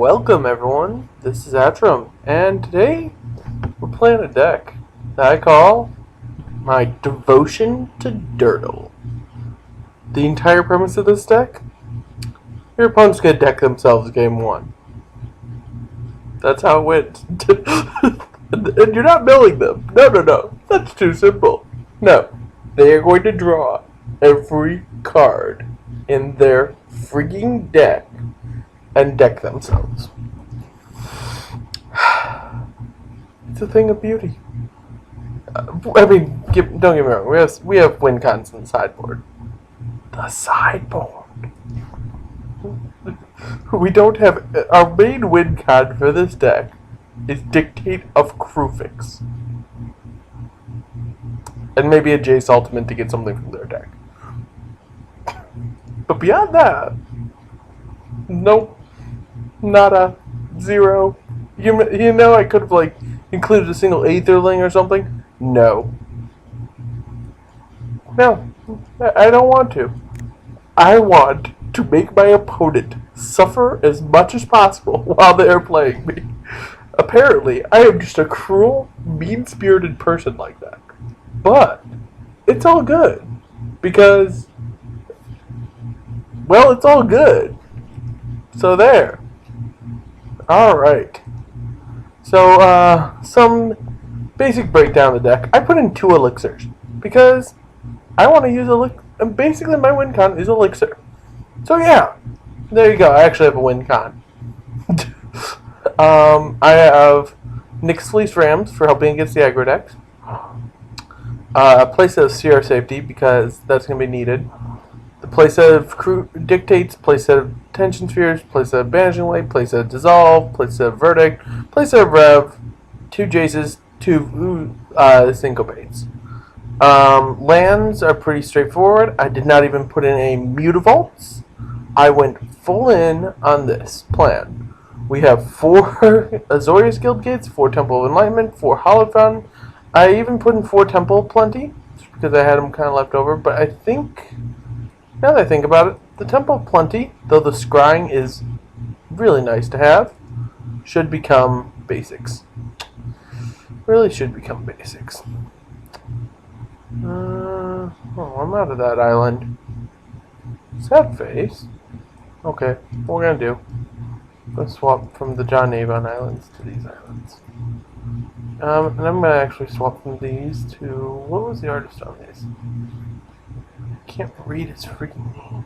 Welcome everyone, this is Atrum, and today we're playing a deck that I call my Devotion to Durdle. The entire premise of this deck, your opponent's going to deck themselves game one. That's how it went. And you're not milling them. No, that's too simple. No, they are going to draw every card in their freaking deck and deck themselves. It's a thing of beauty. Don't get me wrong. We have win cons in the sideboard. The sideboard. We don't have our main win con for this deck is Dictate of Krufix, and maybe a Jace Ultimate to get something from their deck. But beyond that, nope. Nada. Zero. You know I could have included a single Aetherling or something. No, I don't want to. I want to make my opponent suffer as much as possible while they are playing me. Apparently, I am just a cruel, mean-spirited person like that. But it's all good because, well, it's all good. So there. Alright. So, some basic breakdown of the deck. I put in 2 elixirs because I want to use and basically my win con is elixir. So yeah, there you go. I actually have a win con. I have Nyx Fleece Rams for helping against the aggro decks. A playset of CR Safety because that's going to be needed. The playset of Dictates, playset of Tension Spheres, playset of Banishing Light, playset of Dissolve, playset of Verdict, playset of Rev, 2 Jaces, 2 Syncopates. Lands are pretty straightforward. I did not even put in any Mutavaults. I went full in on this plan. We have 4 Azorius Guild Gates, 4 Temple of Enlightenment, 4 Hallowed Fountain. I even put in 4 Temple of Plenty, just because I had them kind of left over, but I think, now that I think about it, the Temple of Plenty, though the scrying is really nice to have, should become basics. Really should become basics. I'm out of that island. Sad face. Okay, what we're gonna do, let's swap from the John Avon Islands to these islands. And I'm gonna actually swap from these to, what was the artist on these? I can't read his freaking name.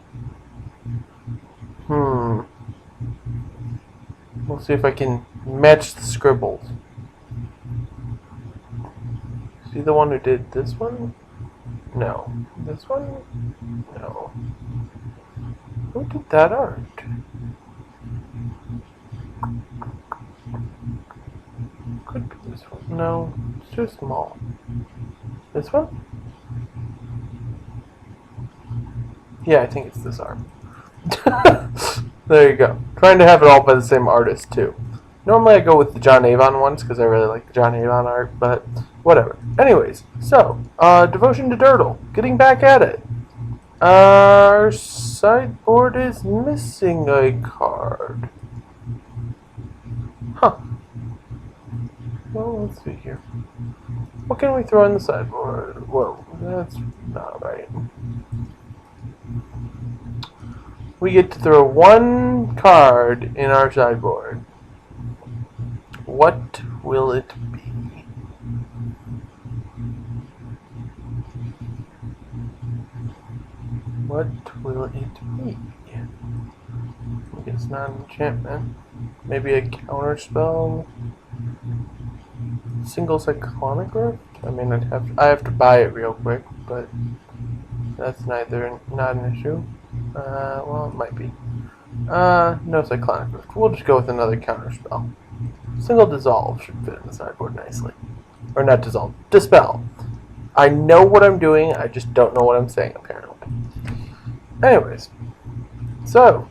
We'll see if I can match the scribbles. Is he the one who did this one? No. This one? No. Who did that art? Could be this one. No, it's too small. This one? Yeah, I think it's this art. There you go. Trying to have it all by the same artist, too. Normally I go with the John Avon ones, because I really like the John Avon art, but whatever. Anyways, so, Devotion to Durdle. Getting back at it. Our sideboard is missing a card. Huh. Well, let's see here. What can we throw in the sideboard? Whoa, that's not right. We get to throw 1 card in our sideboard. What will it be? What will it be? I guess not an enchantment. Maybe a counter spell. Single Cyclonic Rift? I mean, I have to buy it real quick, but that's not an issue. Well, it might be. No Cyclonic Rift. We'll just go with another counter spell. Single Dissolve should fit in the sideboard nicely. Or not Dissolve, Dispel. I know what I'm doing, I just don't know what I'm saying, apparently. Anyways, so,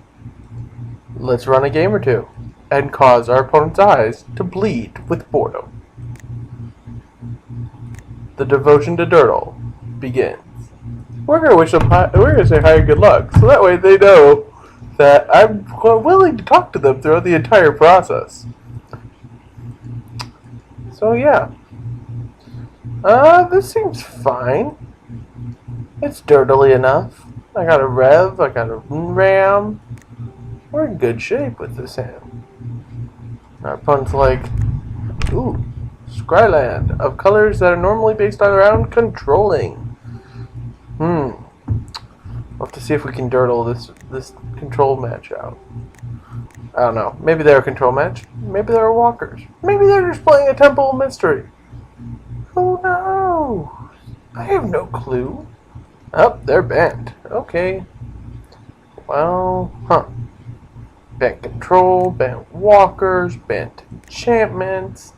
let's run a game or 2, and cause our opponent's eyes to bleed with boredom. The Devotion to Durdle begins. We're gonna say hi and good luck, so that way they know that I'm willing to talk to them throughout the entire process. So yeah. This seems fine. It's dirtily enough. I got a rev, I got a ram. We're in good shape with this hand. Our opponent's like, ooh, Scryland of colors that are normally based around controlling. We'll have to see if we can Durdle this control match out. I don't know. Maybe they're a control match. Maybe they're walkers. Maybe they're just playing a Temple of Mystery. Who knows? I have no clue. Oh, they're banned. Okay. Well, Banned control, banned walkers, banned enchantments.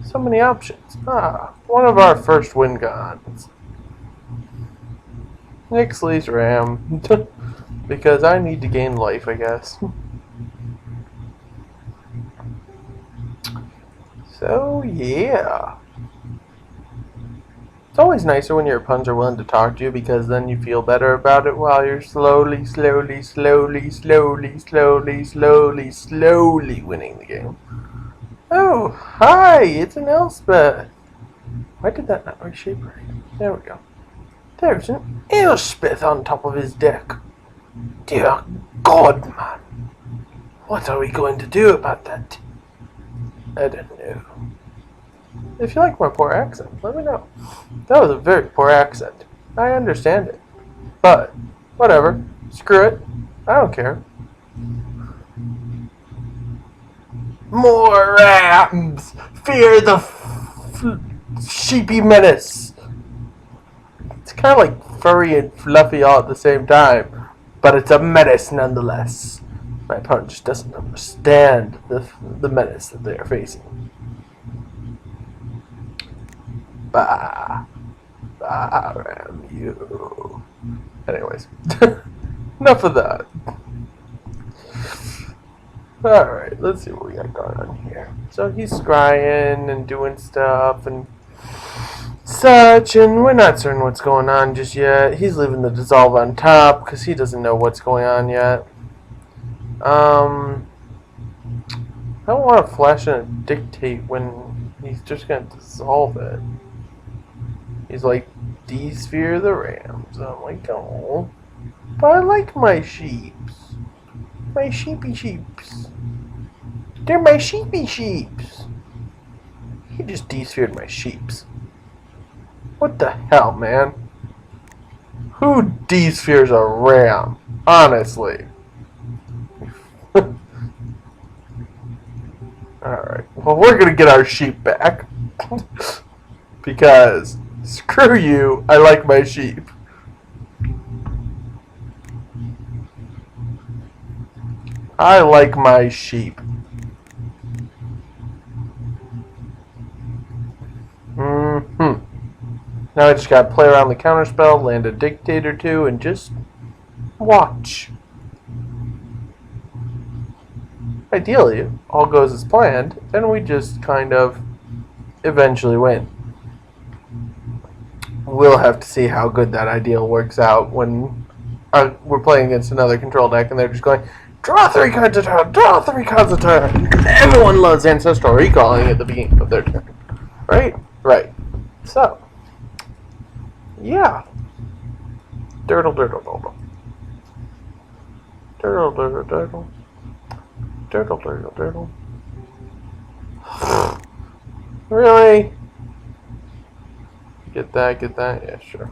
So many options. One of our first win gods. Nixley's Ram. Because I need to gain life, I guess. So, yeah. It's always nicer when your opponents are willing to talk to you because then you feel better about it while you're slowly winning the game. Oh, hi, it's an Elspeth. Why did that not reshape right? There we go. There's an Elspeth on top of his deck. Dear God, man. What are we going to do about that? I don't know. If you like my poor accent, let me know. That was a very poor accent. I understand it. But, whatever. Screw it. I don't care. More rams! Fear the sheepy menace! It's kind of like furry and fluffy all at the same time. But it's a menace nonetheless. My opponent just doesn't understand the menace that they are facing. Bah. Bah, ram you. Anyways. Enough of that. Alright, let's see what we got going on here. So he's scrying and doing stuff and such, and we're not certain what's going on just yet. He's leaving the dissolve on top because he doesn't know what's going on yet. I don't want to flash in a dictate when he's just going to dissolve it. He's like, D-sphere the Rams. I'm like, oh. But I like my sheeps. My sheepy sheeps. They're my sheepy sheeps. He just D-sphered my sheeps. What the hell, man? Who D-spheres a ram? Honestly. Alright. Well, we're gonna get our sheep back. Because, screw you, I like my sheep. I like my sheep. Now I just gotta play around the counterspell, land a dictate or two, and just watch. Ideally, all goes as planned, and we just kind of eventually win. We'll have to see how good that ideal works out when we're playing against another control deck and they're just going, draw 3 cards a turn, draw 3 cards a turn. Everyone loves Ancestral Recalling at the beginning of their turn. Right? Right. So, yeah. Durdle, durdle, durdle. Durdle, durdle, durdle. Durdle, durdle, durdle. Really? Get that, yeah, sure.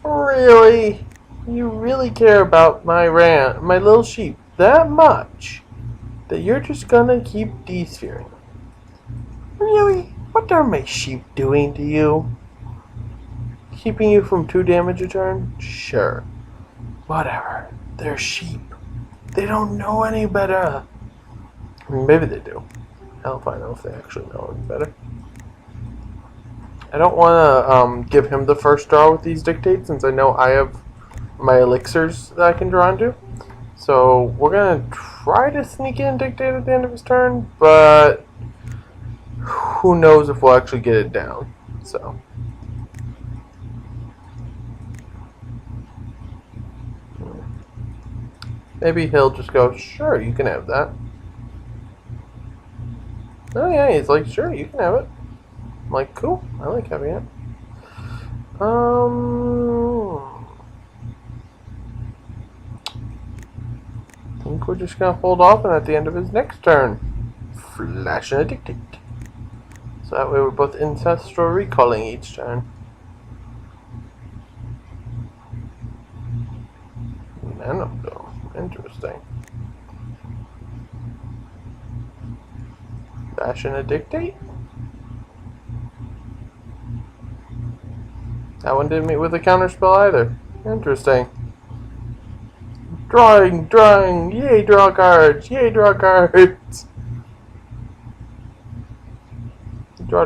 Really? You really care about my little sheep that much that you're just gonna keep de-sphering? Really? What are my sheep doing to you? Keeping you from 2 damage a turn? Sure. Whatever. They're sheep. They don't know any better. I mean, maybe they do. Hell if I know if they actually know any better. I don't want to give him the first draw with these dictates since I know I have my elixirs that I can draw into. So we're going to try to sneak in dictate at the end of his turn, but who knows if we'll actually get it down. So. Maybe he'll just go, sure, you can have that. Oh yeah, he's like, sure, you can have it. I'm like, cool, I like having it. I think we're just gonna hold off, and at the end of his next turn, flash and a dictate. So that way we're both ancestral recalling each turn. Manopdome, interesting. Flash and a dictate? That one didn't meet with a counterspell either. Interesting. Drawing! Yay, draw cards! Yay, draw cards! Draw.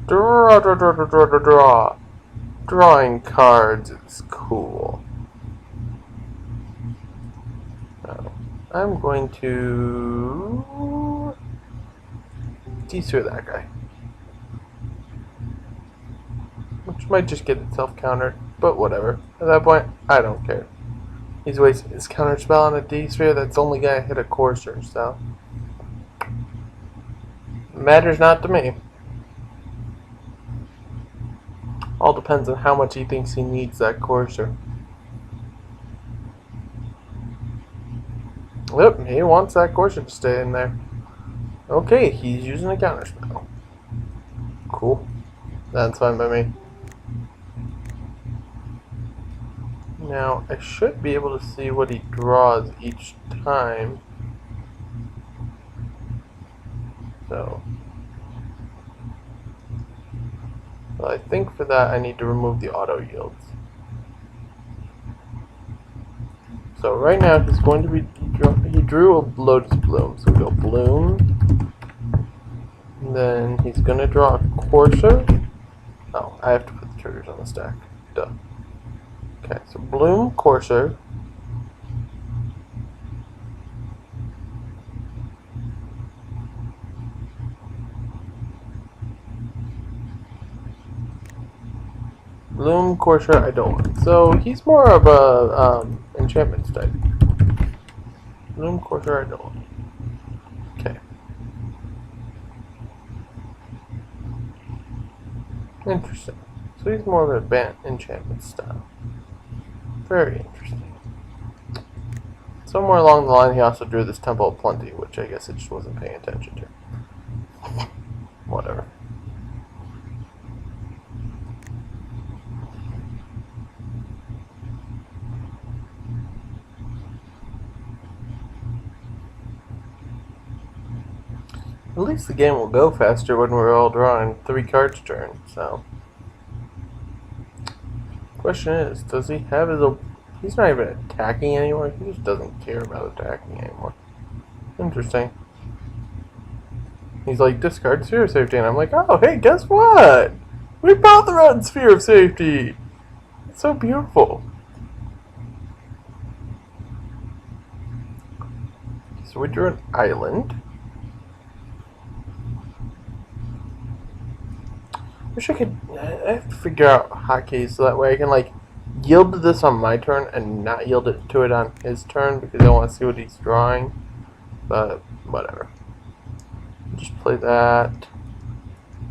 Draw. Drawing cards is cool. So, I'm going to destroy that guy. Which might just get itself countered, but whatever. At that point, I don't care. He's wasting his counter spell on a D-sphere that's only gonna hit a courser, so matters not to me. All depends on how much he thinks he needs that courser. Yep, he wants that courser to stay in there. Okay, he's using a counter spell. Cool. That's fine by me. Now, I should be able to see what he draws each time. So, I think for that I need to remove the auto yields. So right now he's going to be, he drew a Lotus Bloom, so we go Bloom, and then he's going to draw a Courser. Oh, I have to put the triggers on the stack. Duh. Okay, so Bloom, Courser. Bloom, Courser, Eidolon. So he's more of a enchantments type. Bloom, Courser, Eidolon. Okay. Interesting. So he's more of an enchantment style. Very interesting. Somewhere along the line he also drew this Temple of Plenty, which I guess I just wasn't paying attention to. Whatever. At least the game will go faster when we're all drawing 3 cards a turn, so. Question is, does he have his own... He's not even attacking anymore, he just doesn't care about attacking anymore. Interesting. He's like, discard Sphere of Safety, and I'm like, oh, hey, guess what? We bought the red Sphere of Safety! It's so beautiful. So we drew an island. Wish I could. I have to figure out hotkeys so that way I can like yield to this on my turn and not yield it to it on his turn because I want to see what he's drawing. But whatever. Just play that.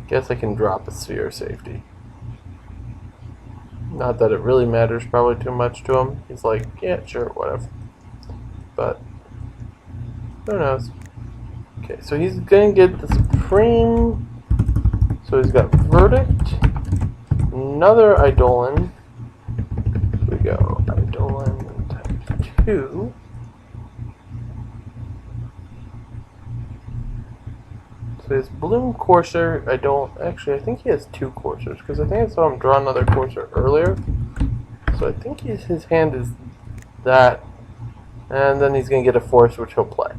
Guess I can drop a Sphere of Safety. Not that it really matters probably too much to him. He's like, yeah, sure, whatever. But who knows? Okay, so he's gonna get the Supreme. So he's got Verdict, another Eidolon. Here we go, Eidolon type 2. So his Bloom Courser, actually I think he has 2 Coursers, because I think I saw him draw another Courser earlier. So I think his hand is that, and then he's going to get a Forest, which he'll play.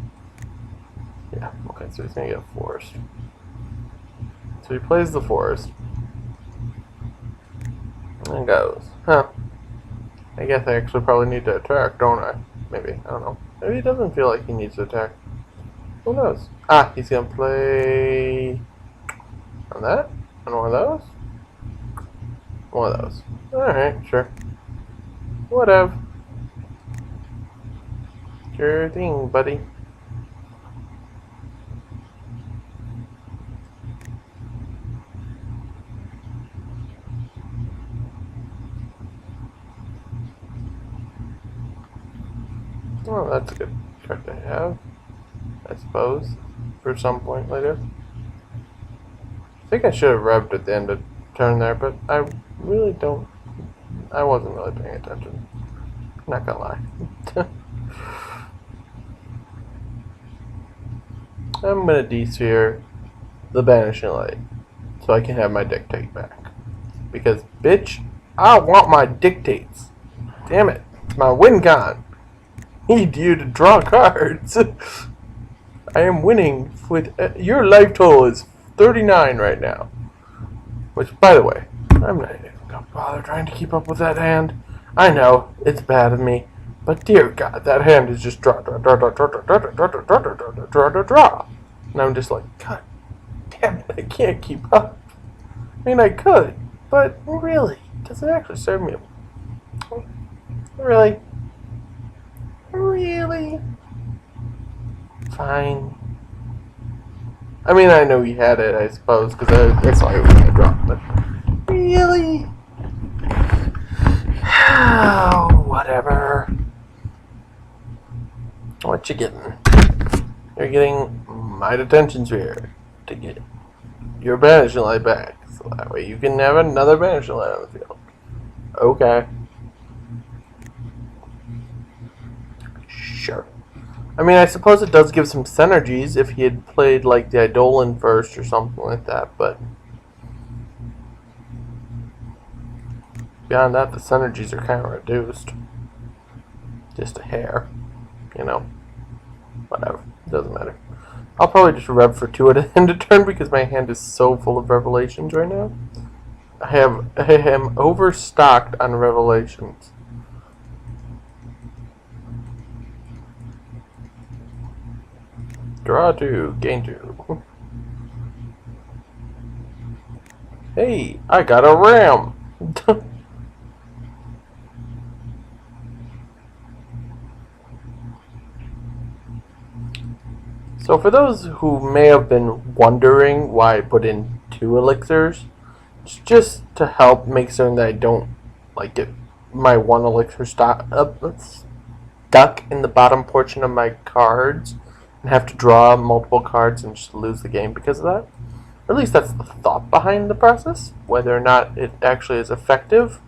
Yeah, okay, so he's going to get a Forest. So he plays the Forest. And goes, huh. I guess I actually probably need to attack, don't I? Maybe, I don't know. Maybe he doesn't feel like he needs to attack. Who knows? Ah, he's going to play on that? On one of those? One of those. Alright, sure. Whatever. Sure thing, buddy. Oh, that's a good card to have, I suppose, for some point later. I think I should have revved at the end of turn there, but I really don't. I wasn't really paying attention. Not gonna lie. I'm gonna desphere the Banishing Light so I can have my dictate back. Because, bitch, I want my dictates. Damn it, it's my win con. Need you to draw cards. I am winning with your life total is 39 right now. Which, by the way, I'm not even gonna bother trying to keep up with that hand. I know it's bad of me, but dear God, that hand is just draw. And I'm just like, God damn it, I can't keep up. I mean, I could, but really, does it actually serve me? Really? Really? Fine. I mean, I know he had it, I suppose, because I saw he was going to drop, but really? Oh, whatever. What you getting? You're getting my detention sphere to get your Banishing Light back, so that way you can have another Banishing Light on the field. Okay. Sure. I mean, I suppose it does give some synergies if he had played like the Eidolon first or something like that, but beyond that, the synergies are kind of reduced. Just a hair, you know. Whatever, doesn't matter. I'll probably just rev for 2 at the end of turn because my hand is so full of Revelations right now. I am overstocked on Revelations. Draw 2, gain 2. Hey, I got a ram! So for those who may have been wondering why I put in 2 elixirs, it's just to help make certain that I don't like get my 1 elixir stuck in the bottom portion of my cards and have to draw multiple cards and just lose the game because of that. Or at least that's the thought behind the process. Whether or not it actually is effective,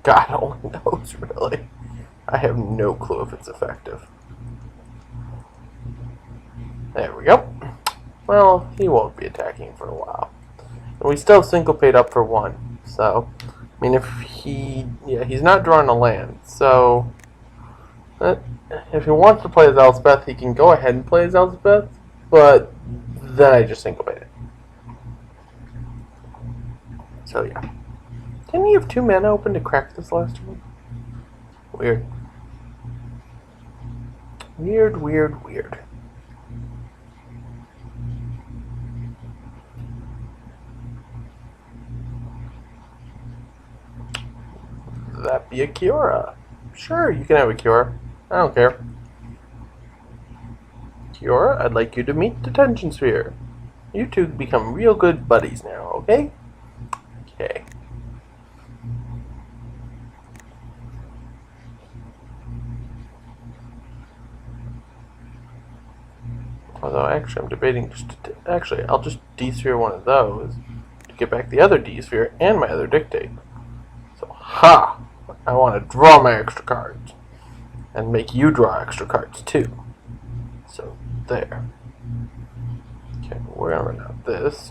God only knows, really. I have no clue if it's effective. There we go. Well, he won't be attacking for a while. And we still syncopate up for 1. So, I mean, if he's not drawing a land. So, if he wants to play as Elspeth, he can go ahead and play as Elspeth. But then I just syncopate it. So, yeah. Didn't he have 2 mana open to crack this last one? Weird. Weird. That be a Kiora. Sure, you can have a Kiora. I don't care. Kiora, I'd like you to meet Detention Sphere. You two become real good buddies now, okay? Okay. Although, actually, I'm debating just to... Actually, I'll just D-Sphere one of those to get back the other D-Sphere and my other Dictate. So, ha! I want to draw my extra cards. And make you draw extra cards, too. So, there. Okay, we're going to run out this.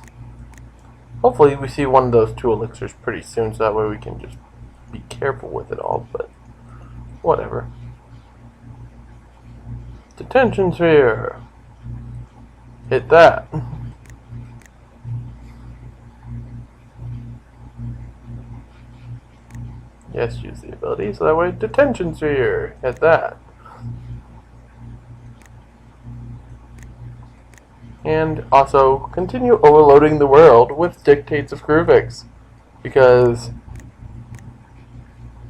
Hopefully we see one of those 2 elixirs pretty soon, so that way we can just be careful with it all, but whatever. Detention Sphere! Hit that. Yes, use the ability, so that way Detention Sphere. Hit that. And also, continue overloading the world with Dictates of Kruvix. Because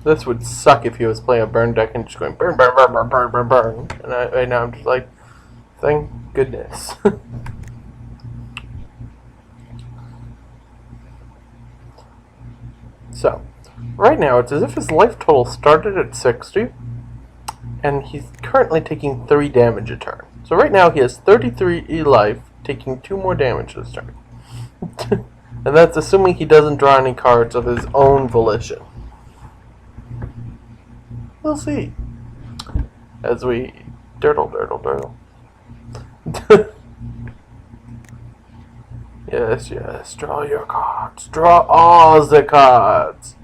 This would suck if he was playing a burn deck and just going burn, burn, burn, burn, burn, burn, burn. And right now I'm just like, thank goodness. So, right now it's as if his life total started at 60, and he's currently taking 3 damage a turn. So right now he has 33 life, taking 2 more damage this turn. And that's assuming he doesn't draw any cards of his own volition. We'll see. As we Durdle, Durdle, Durdle. Yes, yes, draw your cards. Draw all the cards.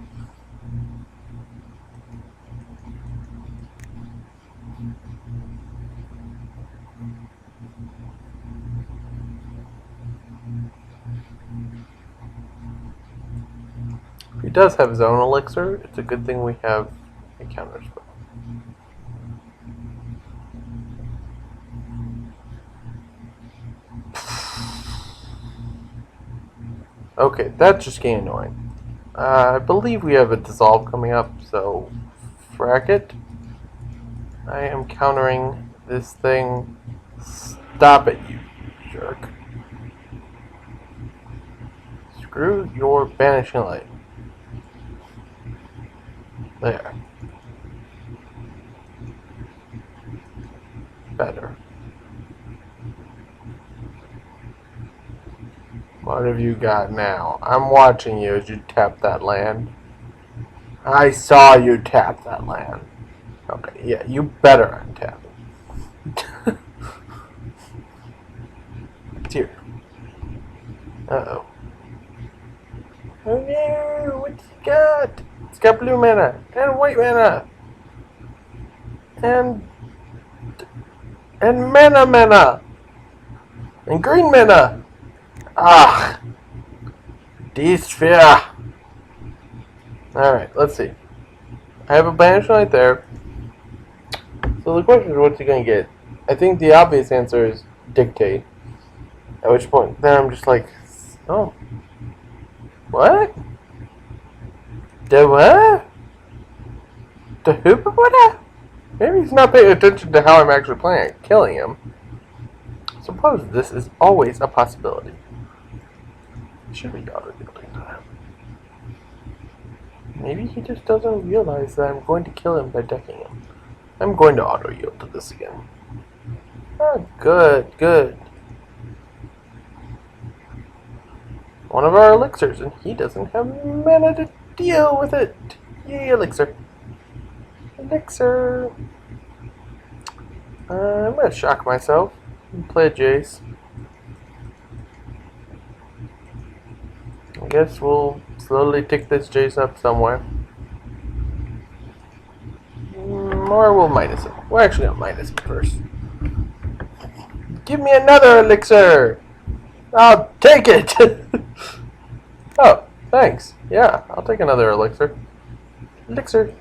If he does have his own elixir, it's a good thing we have a counter spell. Okay, that's just getting annoying. I believe we have a dissolve coming up, so frack it. I am countering this thing. Stop it, you jerk. Screw your banishing light. There. Better. What have you got now? I'm watching you as you tap that land. I saw you tap that land. Okay, yeah, you better untap it. It's here. Uh-oh. Oh no, what's he got? It's got blue mana, and white mana, and mana, and green mana. Ah, D-sphere. Alright, let's see. I have a banish light there. So the question is, what's he going to get? I think the obvious answer is dictate. At which point, then I'm just like, oh. What? The what? The hoopa? Maybe he's not paying attention to how I'm actually playing it, killing him. Suppose this is always a possibility. Should be auto-dealing time. Maybe he just doesn't realize that I'm going to kill him by decking him. I'm going to auto-yield to this again. Oh, good, good. One of our elixirs, and he doesn't have mana to deal with it. Yay, elixir. Elixir. I'm going to shock myself and play a Jace. I guess we'll slowly tick this Jace up somewhere. Or we'll minus it. We're actually going to minus it first. Give me another elixir! I'll take it! Oh, thanks. Yeah, I'll take another elixir. Elixir.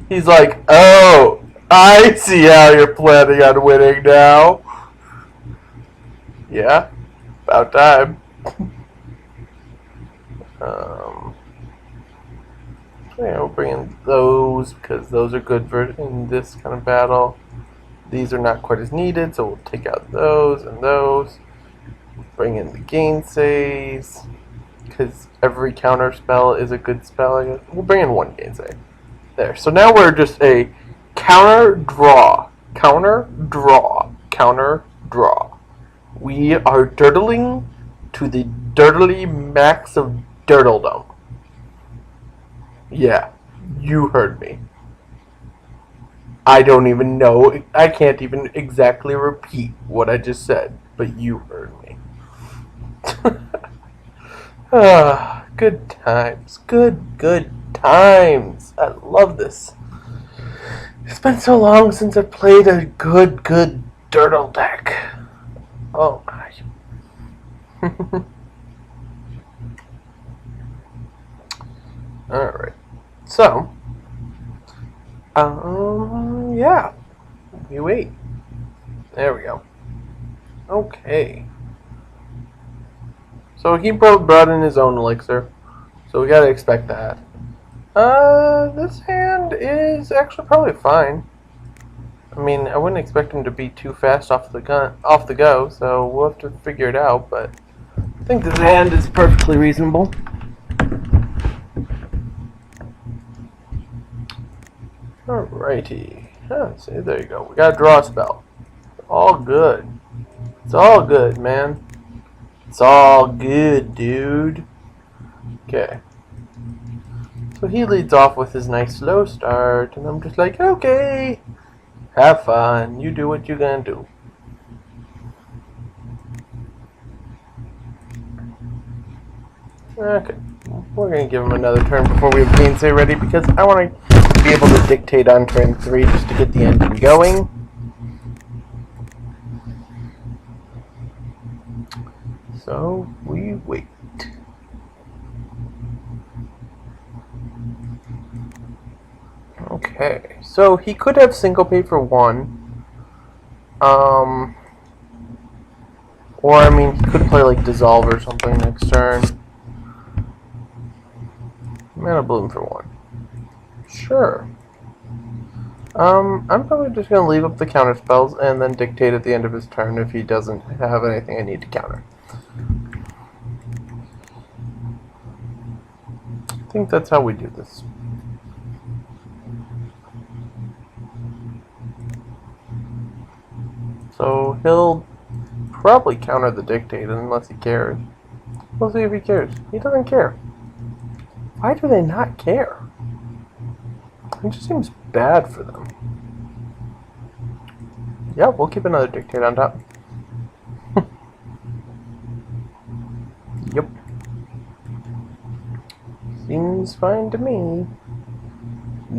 He's like, oh, I see how you're planning on winning now. Yeah, about time. Yeah, we'll bring in those because those are good for in this kind of battle. These are not quite as needed, so we'll take out those and those. Bring in the gainsays because every counter spell is a good spell, I guess. We'll bring in one gainsay. There. So now we're just a counter draw. Counter draw. Counter draw. We are durdling to the dirtly max of dirtledom. Yeah, you heard me. I don't even know. I can't even exactly repeat what I just said, but you heard me. Good times. Good times. I love this. It's been so long since I played a good Durdle deck. Oh my. Alright. So, yeah. We wait. There we go. Okay. So he brought in his own elixir. So we gotta expect that. This hand is actually probably fine. I mean, I wouldn't expect him to be too fast off the go, so we'll have to figure it out, but I think this hand is perfectly reasonable. Alrighty. Oh, see, there you go. We got a draw spell. All good. It's all good, man. It's all good, dude. Okay. So he leads off with his nice slow start, and I'm just like, okay, have fun. You do what you're gonna do. Okay. We're gonna give him another turn before we have Gainsay ready because I want to be able to dictate on turn 3 just to get the engine going. So we wait. Okay, so he could have syncopate for 1. Or I mean, he could play like dissolve or something next turn. Mana bloom for 1. Sure. I'm probably just gonna leave up the counter spells and then dictate at the end of his turn if he doesn't have anything I need to counter. I think that's how we do this. So he'll probably counter the dictate unless he cares. We'll see if he cares. He doesn't care. Why do they not care? It just seems bad for them. Yeah, we'll keep another dictate on top. Yep. Seems fine to me.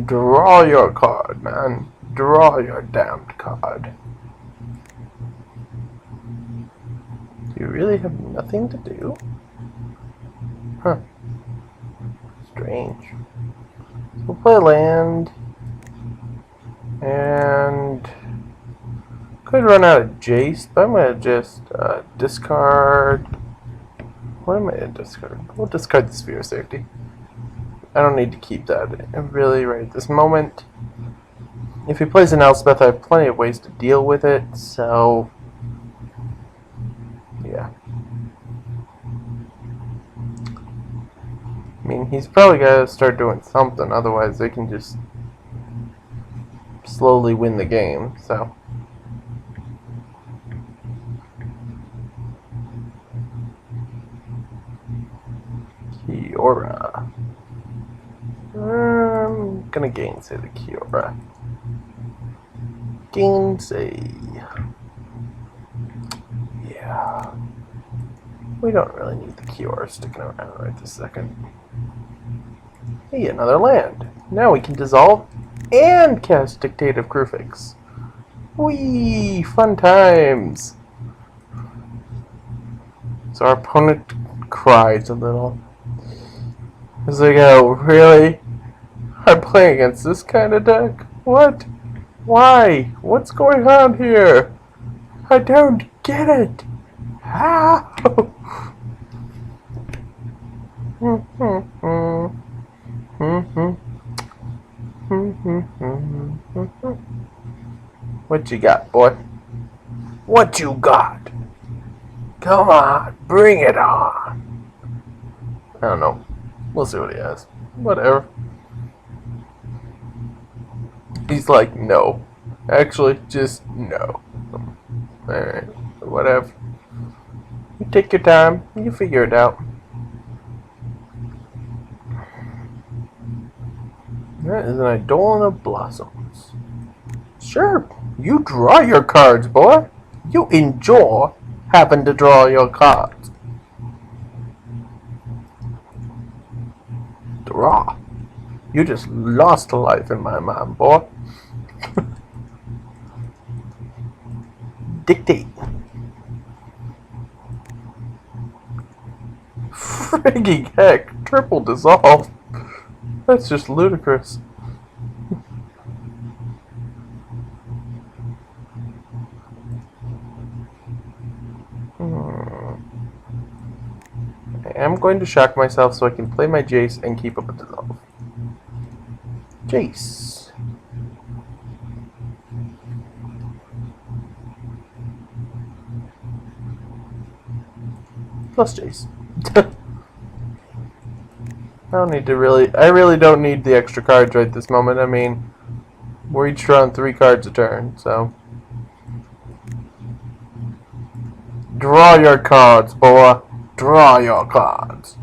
Draw your card, man. Draw your damned card. Do you really have nothing to do? Huh. Strange. So we'll play a land. And could run out of Jace, but I'm going to just discard. What am I going to discard? We'll discard the Sphere of Safety. I don't need to keep that really right at this moment. If he plays an Elspeth, I have plenty of ways to deal with it, so yeah. I mean, he's probably got to start doing something, otherwise they can just slowly win the game, so. Kiora. I'm gonna gainsay the Kiora. Gainsay. Yeah. We don't really need the Kiora sticking around right this second. Hey, another land. Now we can dissolve and cast Dictate of Krufix. Whee! Fun times! So our opponent cries a little. It's like, oh, really? I'm playing against this kind of deck? What? Why? What's going on here? I don't get it. How? What you got, boy? What you got? Come on, bring it on. I don't know. We'll see what he has. Whatever. He's like, no. Actually, just no. Alright, whatever. You take your time. You figure it out. That is an Eidolon of Blossoms. Sure, you draw your cards, boy. You enjoy having to draw your cards. Draw. You just lost a life in my mind, boy. Dictate. Frigging heck, triple dissolve. That's just ludicrous. am going to shock myself so I can play my Jace and keep up a dissolve. Jace. Plus Jace. I really don't need the extra cards right this moment. I mean, we're each drawing 3 cards a turn, so. Draw your cards, boy. Draw your cards.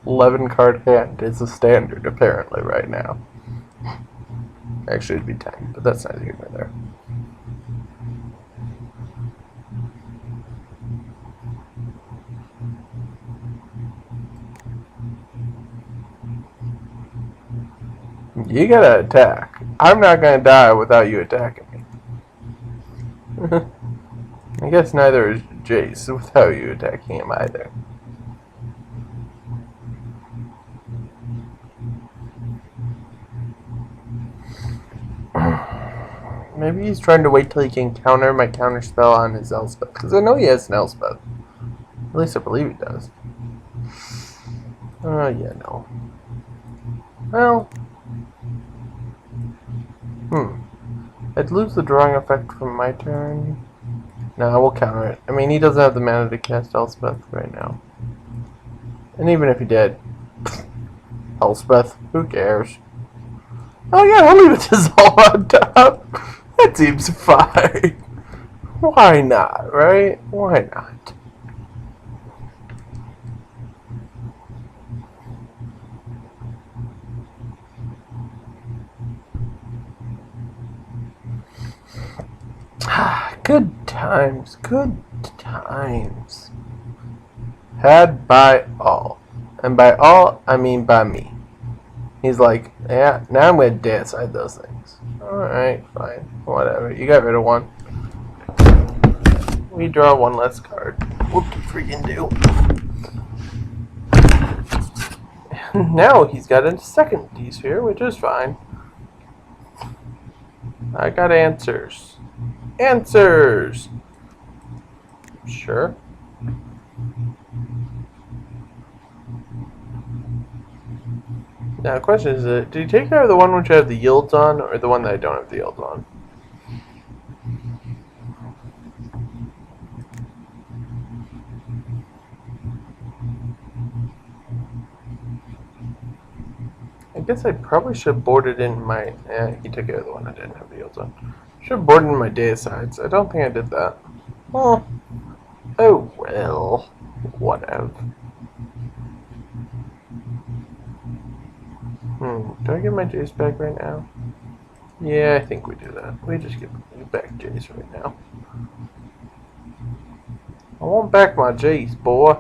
11 card hand is the standard, apparently, right now. Actually, it'd be 10, but that's neither here nor there. You gotta attack. I'm not gonna die without you attacking me. I guess neither is Jace without you attacking him either. Maybe he's trying to wait till he can counter my counter spell on his Elspeth. Because I know he has an Elspeth. At least I believe he does. Oh, yeah, no. Well. I'd lose the drawing effect from my turn. No, I will counter it. I mean, he doesn't have the mana to cast Elspeth right now. And even if he did, Elspeth, who cares? Oh yeah, I'll leave it as all on top. That seems fine. Why not, right? Why not? Good times, good times. Had by all. And by all, I mean by me. He's like, yeah, now I'm going to decide those things. Alright, fine. Whatever. You got rid of one. We draw one less card. Whoop-de-freaking do. Now he's got a second D-sphere, which is fine. I got answers. Answers! Sure. Now, the question is, did you take care of the one which I have the yields on, or the one that I don't have the yields on? I guess I probably should have boarded in my... he took care of the one I didn't have the yields on. Should have boarded in my Deicides. I don't think I did that. Oh well. Whatever. Do I get my Jace back right now? Yeah, I think we do that. We just get back Jace right now. I want back my Jace, boy.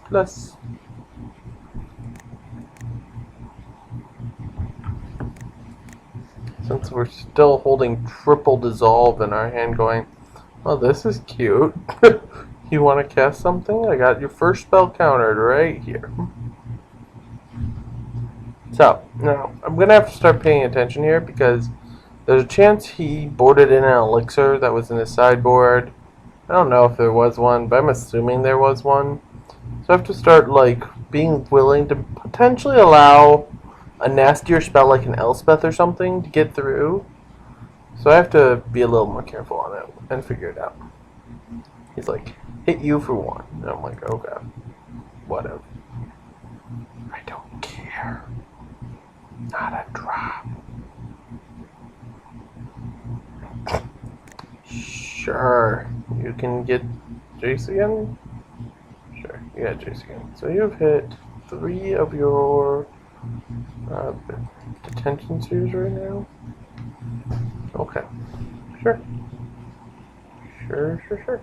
Plus. Since we're still holding triple dissolve in our hand going, oh, this is cute. You want to cast something? I got your first spell countered right here. So, now, I'm going to have to start paying attention here because there's a chance he boarded in an elixir that was in his sideboard. I don't know if there was one, but I'm assuming there was one. So I have to start, like, being willing to potentially allow a nastier spell like an Elspeth or something to get through. So I have to be a little more careful on it and figure it out. He's like, hit you for 1. And I'm like, okay, whatever. I don't care. Not a drop. Sure. You can get Jace again? Sure, you got Jace again. So you've hit 3 of your detention spheres right now? Okay. Sure. Sure.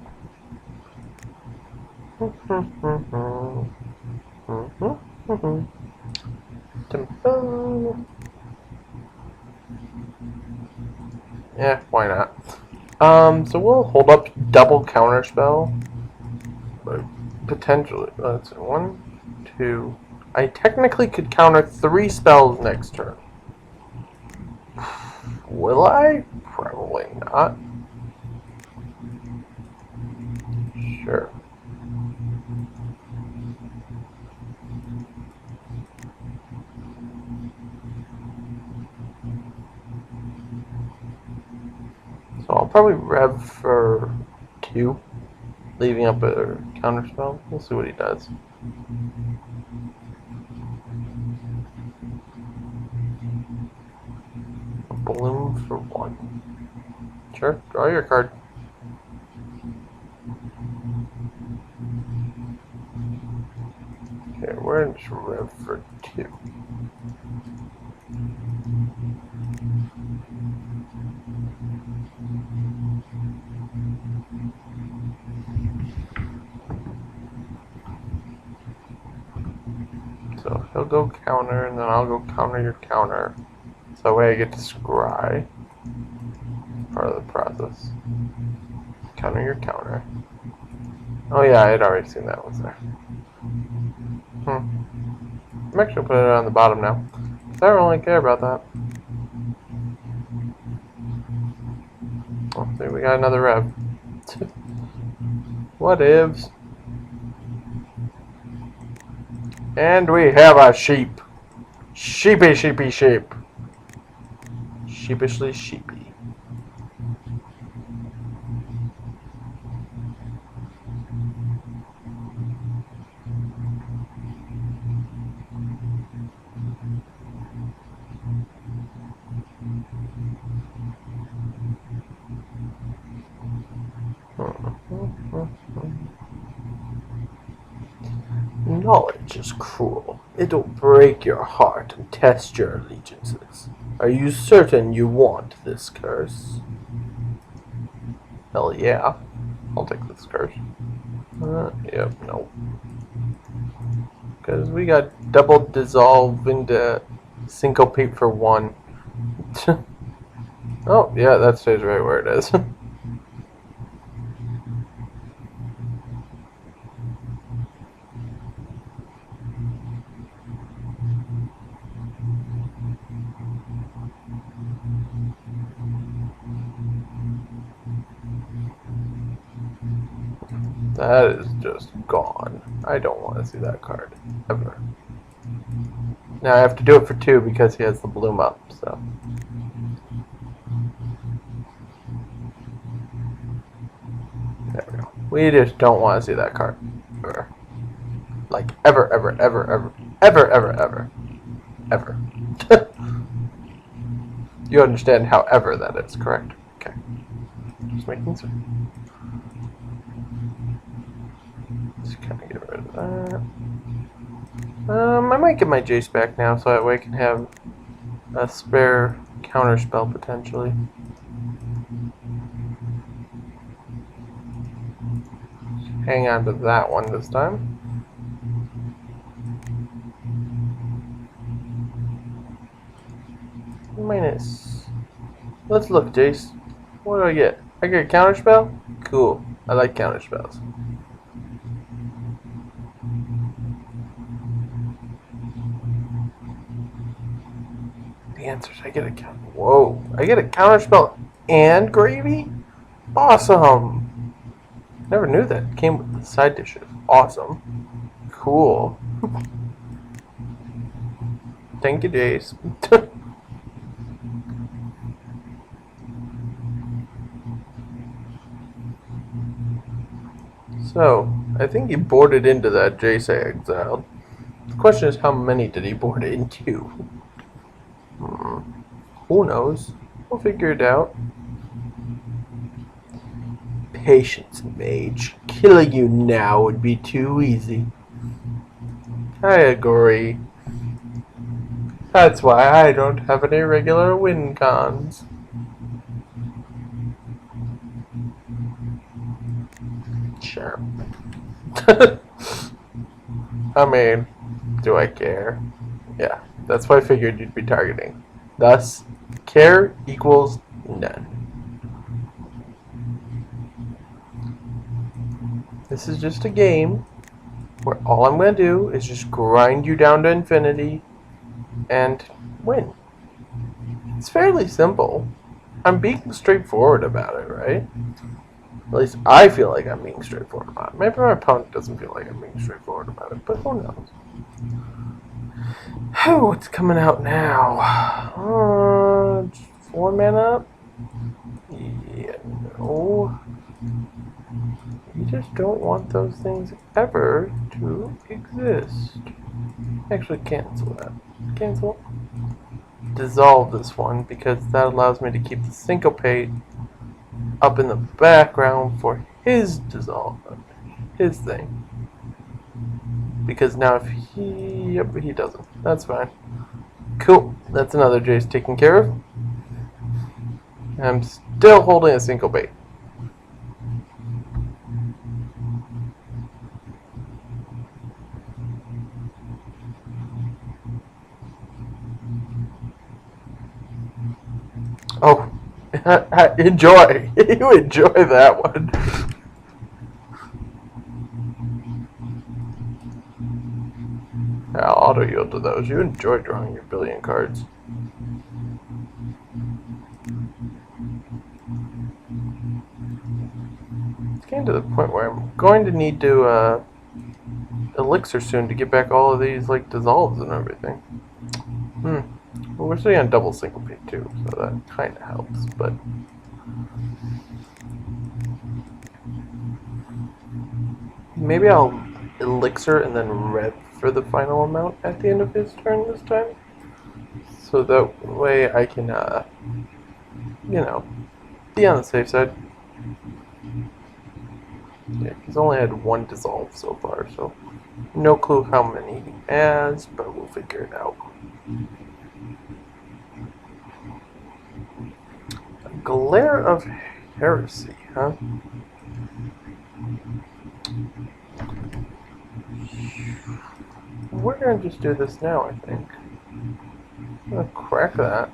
Yeah, why not? So we'll hold up double counterspell. But potentially. Let's see. 1, 2. I technically could counter 3 spells next turn. Will I? Probably not. Sure. So I'll probably rev for 2, leaving up a counter spell. We'll see what he does. A bloom for 1. Sure, draw your card. Okay, we're in rev for 2. So he'll go counter, and then I'll go counter your counter. So that way I get to scry. Part of the process. Counter your counter. Oh yeah, I had already seen that was there. I'm actually putting it on the bottom now. I don't really care about that. Oh, see, we got another rev. What ifs? And we have a sheep. Sheepy, sheepy, sheep. Sheepishly sheepy. Knowledge is cruel. It'll break your heart and test your allegiances. Are you certain you want this curse? Hell yeah. I'll take this curse. Yep, no. Because we got double dissolve into syncopate for 1. Oh, yeah, that stays right where it is. That is just gone. I don't want to see that card. Ever. Now I have to do it for 2 because he has the bloom up, so. There we go. We just don't want to see that card. Ever. Like, ever, ever, ever, ever. Ever, ever, ever. Ever. You understand how ever that is, correct? Okay. Just making sure. Just kind of get rid of that. I might get my Jace back now so that way I can have a spare counter spell potentially. Hang on to that one this time. Minus. Let's look, Jace. What do I get? I get a counter spell? Cool. I like counter spells. The answer is I get a counter. Whoa. I get a counter spell and gravy? Awesome. Never knew that. It came with the side dishes. Awesome. Cool. Thank you, Jace. So, I think he boarded into that Jace I exiled. The question is, how many did he board into? Who knows? We'll figure it out. Patience, mage. Killing you now would be too easy. I agree. That's why I don't have any regular win cons. Sure. I mean, do I care? Yeah, that's what I figured you'd be targeting. Thus, care equals none. This is just a game. where all I'm going to do is just grind you down to infinity and win. It's fairly simple. I'm being straightforward about it, right? At least I feel like I'm being straightforward about it. Maybe my opponent doesn't feel like I'm being straightforward about it, but who knows? What's coming out now? 4 mana? Yeah, no. You just don't want those things ever to exist. Actually, cancel that. Cancel. Dissolve this one, because that allows me to keep the syncopate up in the background for his dissolve. His thing. Because now if he... Yep, he doesn't. That's fine. Cool. That's another Jace taken care of. I'm still holding a syncopate. Oh, enjoy. You enjoy that one. I'll auto yield to those. You enjoy drawing your billion cards. It's getting to the point where I'm going to need to elixir soon to get back all of these like dissolves and everything. Well, we're sitting on double syncopate too, so that kind of helps, but maybe I'll elixir and then rev for the final amount at the end of his turn this time, so that way I can, you know, be on the safe side. Yeah, he's only had one dissolve so far, so no clue how many he has, but we'll figure it out. Glare of Heresy, huh? We're gonna just do this now, I think. I'm gonna crack that.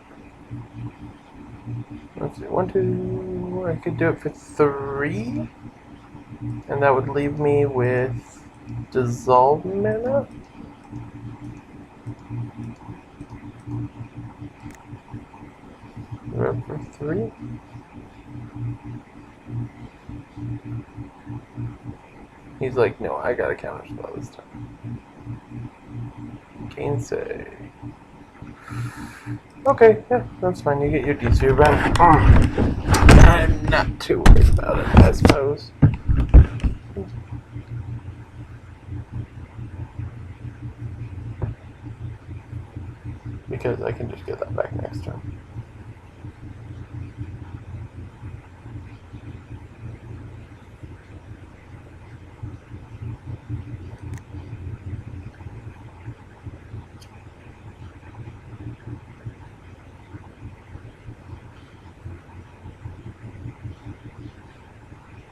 Let's see, 1, 2... I could do it for 3? And that would leave me with dissolve mana? Rev for 3? He's like, no, I gotta counterspell this time. Gainsay. Okay, yeah, that's fine. You get your DC back. I'm not too worried about it, I suppose. Because I can just get that back next turn.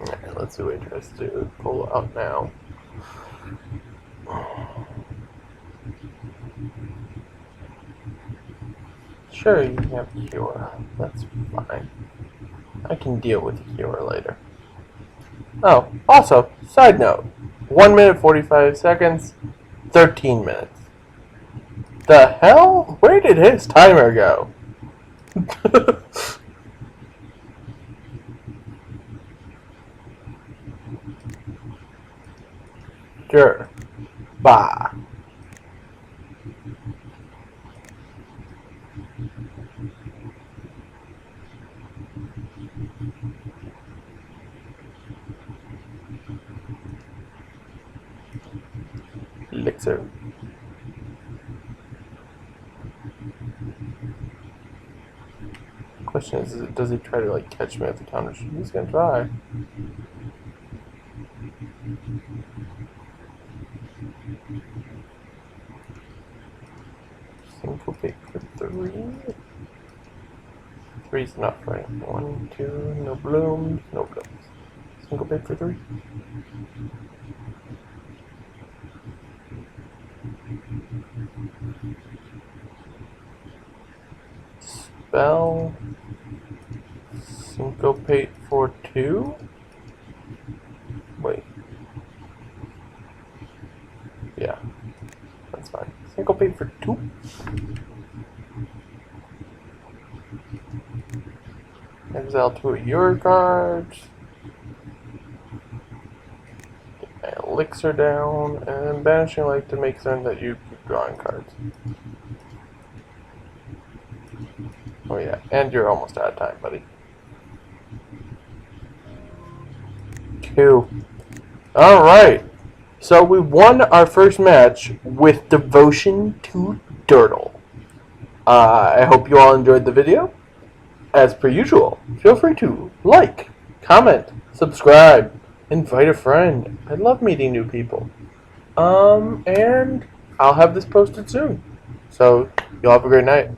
Alright, let's see what he tries to pull out now. Sure, you can have Cure. That's fine. I can deal with Cure later. Oh, also, side note. 1 minute 45 seconds, 13 minutes. The hell? Where did his timer go? Sure. Bah. Elixir. Question is, does he try to like catch me at the counter? He's gonna try. Single pick for 3. 3's enough, right? 1, 2, no blooms, no blooms. Single pick for 3. Spell. Syncopate for 2? Wait. paid for 2. Exile 2 of your cards. Get my elixir down, and banishing light to make certain that you keep drawing cards. Oh yeah, and you're almost out of time, buddy. 2. Alright, so we won our first match with Devotion to Durdle. I hope you all enjoyed the video. As per usual, feel free to like, comment, subscribe, invite a friend. I love meeting new people. And I'll have this posted soon. So, y'all have a great night.